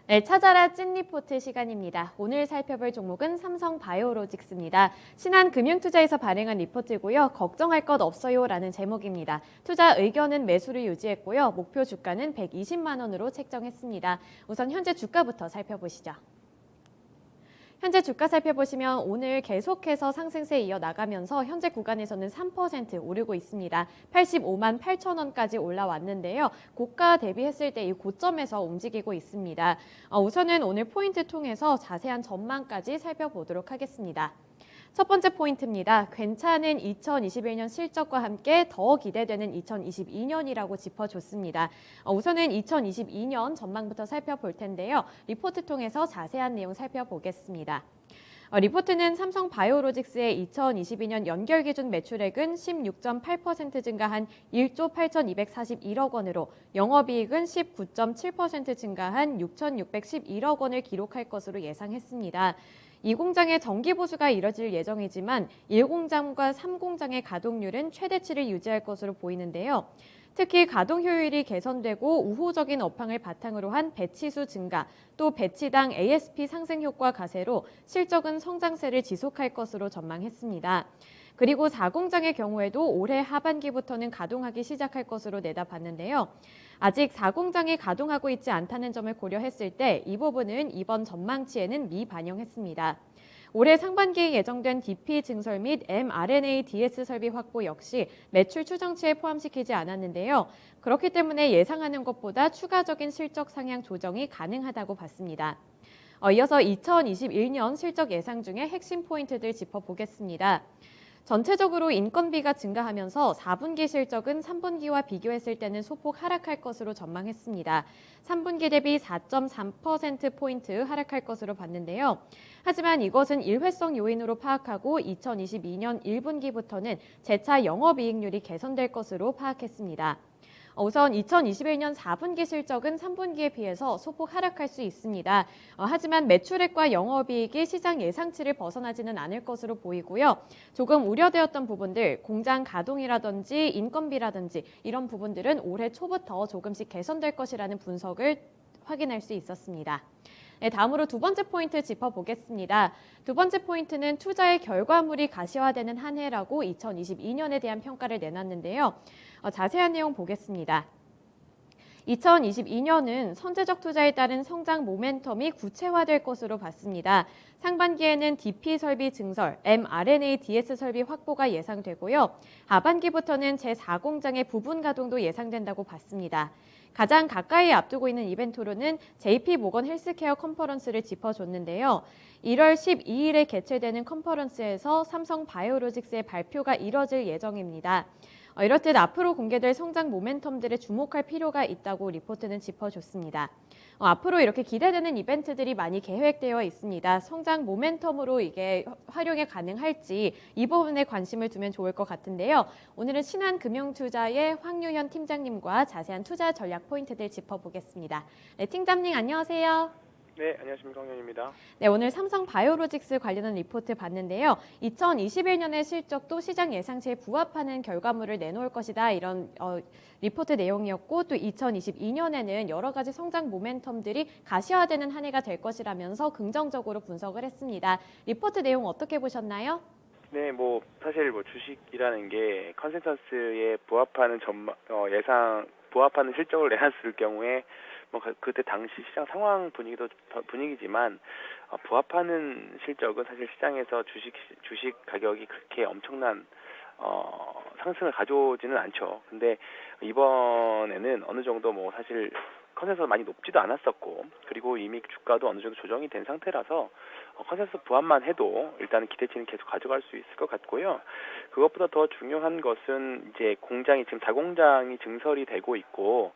네, 찾아라 찐 리포트 시간입니다. 오늘 살펴볼 종목은 삼성바이오로직스입니다. 신한금융투자에서 발행한 리포트고요. 걱정할 것 없어요라는 제목입니다. 투자 의견은 매수를 유지했고요. 목표 주가는 120만 원으로 책정했습니다. 우선 현재 주가부터 살펴보시죠. 현재 주가 살펴보시면 오늘 계속해서 상승세 이어나가면서 현재 구간에서는 3% 오르고 있습니다. 85만 8천 원까지 올라왔는데요. 고가 대비했을 때 이 고점에서 움직이고 있습니다. 우선은 오늘 포인트 통해서 자세한 전망까지 살펴보도록 하겠습니다. 첫 번째 포인트입니다. 괜찮은 2021년 실적과 함께 더 기대되는 2022년이라고 짚어줬습니다. 우선은 2022년 전망부터 살펴볼 텐데요. 리포트 통해서 자세한 내용 살펴보겠습니다. 리포트는 삼성바이오로직스의 2022년 연결 기준 매출액은 16.8% 증가한 1조 8,241억 원으로 영업이익은 19.7% 증가한 6,611억 원을 기록할 것으로 예상했습니다. 이 공장의 정기 보수가 이뤄질 예정이지만 1공장과 3공장의 가동률은 최대치를 유지할 것으로 보이는데요. 특히 가동 효율이 개선되고 우호적인 업황을 바탕으로 한 배치수 증가, 또 배치당 ASP 상승 효과 가세로 실적은 성장세를 지속할 것으로 전망했습니다. 그리고 4공장의 경우에도 올해 하반기부터는 가동하기 시작할 것으로 내다봤는데요. 아직 4공장이 가동하고 있지 않다는 점을 고려했을 때 이 부분은 이번 전망치에는 미반영했습니다. 올해 상반기에 예정된 DP 증설 및 mRNA DS 설비 확보 역시 매출 추정치에 포함시키지 않았는데요. 그렇기 때문에 예상하는 것보다 추가적인 실적 상향 조정이 가능하다고 봤습니다. 이어서 2021년 실적 예상 중에 핵심 포인트들 짚어보겠습니다. 전체적으로 인건비가 증가하면서 4분기 실적은 3분기와 비교했을 때는 소폭 하락할 것으로 전망했습니다. 3분기 대비 4.3%포인트 하락할 것으로 봤는데요. 하지만 이것은 일회성 요인으로 파악하고 2022년 1분기부터는 재차 영업이익률이 개선될 것으로 파악했습니다. 우선 2021년 4분기 실적은 3분기에 비해서 소폭 하락할 수 있습니다. 하지만 매출액과 영업이익이 시장 예상치를 벗어나지는 않을 것으로 보이고요. 조금 우려되었던 부분들, 공장 가동이라든지 인건비라든지 이런 부분들은 올해 초부터 조금씩 개선될 것이라는 분석을 확인할 수 있었습니다. 네, 다음으로 두 번째 포인트 짚어보겠습니다. 두 번째 포인트는 투자의 결과물이 가시화되는 한 해라고 2022년에 대한 평가를 내놨는데요. 자세한 내용 보겠습니다. 2022년은 선제적 투자에 따른 성장 모멘텀이 구체화될 것으로 봤습니다. 상반기에는 DP 설비 증설, mRNA DS 설비 확보가 예상되고요. 하반기부터는 제4공장의 부분 가동도 예상된다고 봤습니다. 가장 가까이 앞두고 있는 이벤트로는 JP 모건 헬스케어 컨퍼런스를 짚어줬는데요. 1월 12일에 개최되는 컨퍼런스에서 삼성바이오로직스의 발표가 이뤄질 예정입니다. 이렇듯 앞으로 공개될 성장 모멘텀들에 주목할 필요가 있다고 리포트는 짚어줬습니다. 앞으로 이렇게 기대되는 이벤트들이 많이 계획되어 있습니다. 성장 모멘텀으로 이게 활용이 가능할지 이 부분에 관심을 두면 좋을 것 같은데요. 오늘은 신한금융투자의 황유현 팀장님과 자세한 투자 전략 포인트들 짚어보겠습니다. 네, 팀장님 안녕하세요. 네, 안녕하십니까. 황현입니다. 네, 오늘 삼성바이오로직스 관련한 리포트 봤는데요. 2021년의 실적도 시장 예상치에 부합하는 결과물을 내놓을 것이다. 이런 리포트 내용이었고 또 2022년에는 여러 가지 성장 모멘텀들이 가시화되는 한 해가 될 것이라면서 긍정적으로 분석을 했습니다. 리포트 내용 어떻게 보셨나요? 네, 사실 주식이라는 게 컨센서스에 부합하는 부합하는 실적을 내놨을 경우에 그때 당시 시장 상황 분위기지만 부합하는 실적은 사실 시장에서 주식 가격이 그렇게 엄청난 상승을 가져오지는 않죠. 근데 이번에는 어느 정도 사실 컨센서스 많이 높지도 않았었고, 그리고 이미 주가도 어느 정도 조정이 된 상태라서 컨센서스 부합만 해도 일단은 기대치는 계속 가져갈 수 있을 것 같고요. 그것보다 더 중요한 것은 이제 공장이 지금 4공장이 증설이 되고 있고,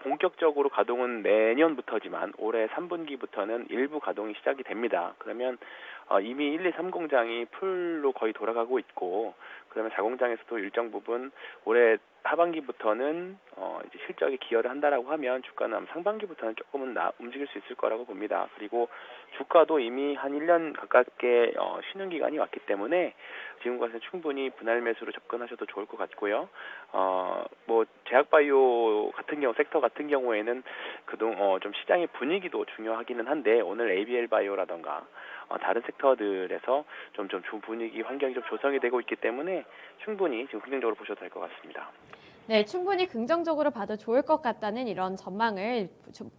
본격적으로 가동은 내년부터지만 올해 3분기부터는 일부 가동이 시작이 됩니다. 그러면 이미 1, 2, 3 공장이 풀로 거의 돌아가고 있고, 그다음에 4 공장에서도 일정 부분 올해 하반기부터는 이제 실적에 기여를 한다라고 하면 주가는 아마 상반기부터는 조금은 움직일 수 있을 거라고 봅니다. 그리고 주가도 이미 한 1년 가깝게 쉬는 기간이 왔기 때문에 지금과는 충분히 분할 매수로 접근하셔도 좋을 것 같고요. 뭐 제약바이오 같은 경우 섹터 같은 경우에는 그동 좀 시장의 분위기도 중요하기는 한데 오늘 ABL 바이오라던가 다른 섹터들에서 좀 분위기 환경이 좀 조성이 되고 있기 때문에 충분히 지금 긍정적으로 보셔도 될 것 같습니다. 네, 충분히 긍정적으로 봐도 좋을 것 같다는 이런 전망을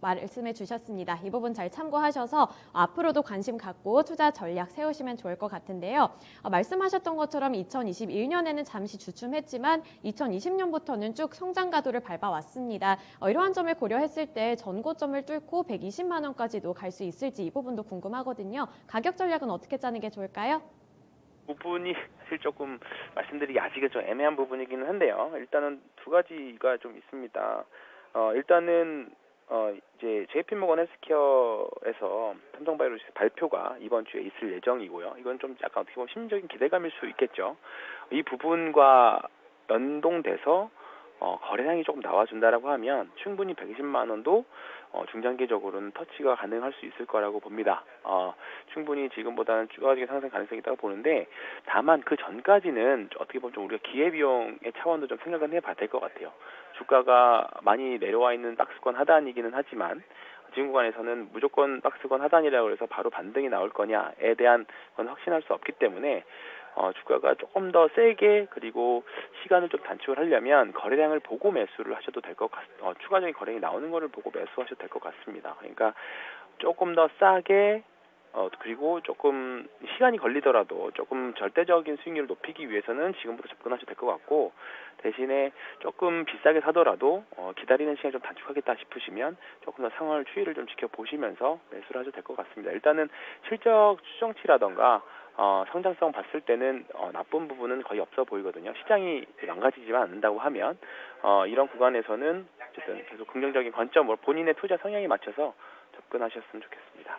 말씀해 주셨습니다. 이 부분 잘 참고하셔서 앞으로도 관심 갖고 투자 전략 세우시면 좋을 것 같은데요. 말씀하셨던 것처럼 2021년에는 잠시 주춤했지만 2020년부터는 쭉 성장 가도를 밟아왔습니다. 이러한 점을 고려했을 때 전고점을 뚫고 120만 원까지도 갈 수 있을지 이 부분도 궁금하거든요. 가격 전략은 어떻게 짜는 게 좋을까요? 부분이 사실 조금 말씀드리기 아직은 좀 애매한 부분이기는 한데요. 일단은 두 가지가 좀 있습니다. 일단은 이제 JP모건 헬스케어에서 삼성바이오로직스 발표가 이번 주에 있을 예정이고요. 이건 좀 약간 어떻게 보면 심리적인 기대감일 수 있겠죠. 이 부분과 연동돼서 거래량이 조금 나와준다라고 하면 충분히 120만 원도 중장기적으로는 터치가 가능할 수 있을 거라고 봅니다. 충분히 지금보다는 추가적인 상승 가능성이 있다고 보는데 다만 그 전까지는 어떻게 보면 좀 우리가 기회비용의 차원도 좀 생각은 해봐야 될 것 같아요. 주가가 많이 내려와 있는 박스권 하단이기는 하지만 지금 구간에서는 무조건 박스권 하단이라고 해서 바로 반등이 나올 거냐에 대한 건 확신할 수 없기 때문에 주가가 조금 더 세게 그리고 시간을 좀 단축을 하려면 거래량을 보고 매수를 하셔도 될 것 추가적인 거래량이 나오는 거를 보고 매수하셔도 될 것 같습니다. 그러니까 조금 더 싸게 그리고 조금 시간이 걸리더라도 조금 절대적인 수익률을 높이기 위해서는 지금부터 접근하셔도 될 것 같고 대신에 조금 비싸게 사더라도 기다리는 시간이 좀 단축하겠다 싶으시면 조금 더 상황을 추이를 좀 지켜보시면서 매수를 하셔도 될 것 같습니다. 일단은 실적 추정치라던가 성장성 봤을 때는 나쁜 부분은 거의 없어 보이거든요. 시장이 망가지지만 않는다고 하면 이런 구간에서는 어쨌든 계속 긍정적인 관점으로 본인의 투자 성향에 맞춰서 접근하셨으면 좋겠습니다.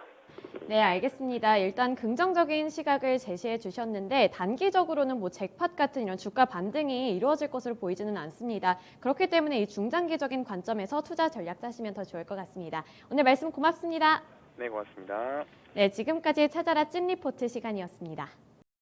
네, 알겠습니다. 일단 긍정적인 시각을 제시해 주셨는데 단기적으로는 뭐 잭팟 같은 이런 주가 반등이 이루어질 것으로 보이지는 않습니다. 그렇기 때문에 이 중장기적인 관점에서 투자 전략 짜시면 더 좋을 것 같습니다. 오늘 말씀 고맙습니다. 네, 고맙습니다. 네, 지금까지 찾아라 찐 리포트 시간이었습니다.